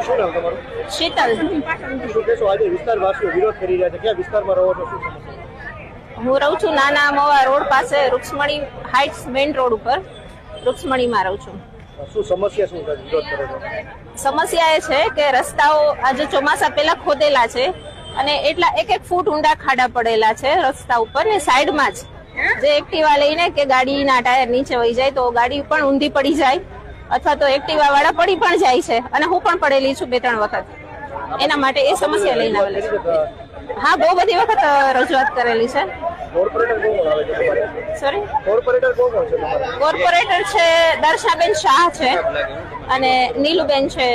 શું નામ તમારું? શીતલ. શું કહેશો આજે વિસ્તારવાસીઓ વિરોધ કરી રહ્યા છે, ક્યાં વિસ્તારમાં રહો છો, શું સમસ્યા? હું રહું છું નાના મવા રોડ પાસે, રૂક્ષ્મણી હાઇટ્સ મેઇન રોડ ઉપર રૂક્ષ્મણીમાં રહું છું. શું સમસ્યા શું છે, વિરોધ કરો છો? સમસ્યા એ છે કે રસ્તાઓ આજે ચોમાસા પહેલા ખોદેલા છે અને એટલા 1-1 ફૂટ ઊંડા ખાડા પડેલા છે રસ્તા ઉપર ને સાઈડમાં જ જે એક્ટિવા લઈને કે ગાડીના ટાયર નીચે વહી જાય તો ગાડી પણ ઊંધી પડી જાય અથવા તો એક્ટિવા વાળા પડી પણ જાય છે અને હું પણ પડેલી છું 2-3 વખત. એના માટે એ સમસ્યા લઈને આવેલી છું. હા, બહુ બધી વખત રજૂઆત કરેલી છે. કોર્પોરેટર કોણ આવે છે તમારે? સોરી, કોર્પોરેટર કોણ છે તમારે? કોર્પોરેટર છે દર્શાબેન શાહ છે અને નીલુબેન છે.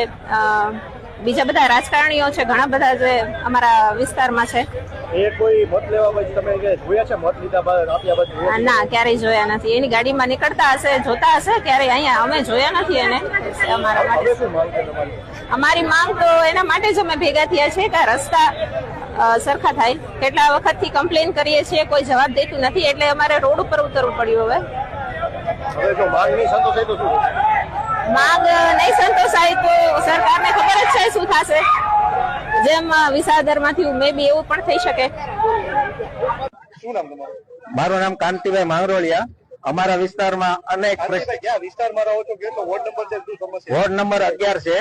બીજા બધા રાજકારણીઓ છે, ઘણા બધા જે અમારા વિસ્તારમાં છે. એ કોઈ મત લેવા પછી તમે જોયા છે? મત લીધા બાદ આપ્યા બાદ જોયા છે? ના, ક્યારેય જોયા નથી. એની ગાડીમાં નીકળતા હશે, જોતા હશે, ક્યારેય અહીંયા અમે જોયા નથી એને. અમારા હવે માટે શું માંગ છે તમારી? અમારી માંગ તો એના માટે જ અમે ભેગા થયા છે કે આ રસ્તા સરખા થાય. કેટલા વખતથી કમ્પ્લેન કરીએ છીએ, કોઈ જવાબ દેતું નથી, એટલે અમારે રોડ ઉપર ઉતરવું પડ્યું. હવે જો માંગ નહીં સંતોષાય તો શું? માંગ નહીં સંતોષાય તો સરકારને ખબર જ છે શું થશે. જેમ વિસાદરમાંથી મે બી એવું પણ થઈ શકે. શું નામ તમારું? મારું નામ કાંતિભાઈ માંગરોળિયા. અમારા વિસ્તારમાં અનેક ક્યાં વિસ્તારમાં રહો છો, કેટલો વોર્ડ નંબર છે, શું સમસ્યા? વોર્ડ નંબર 11 છે.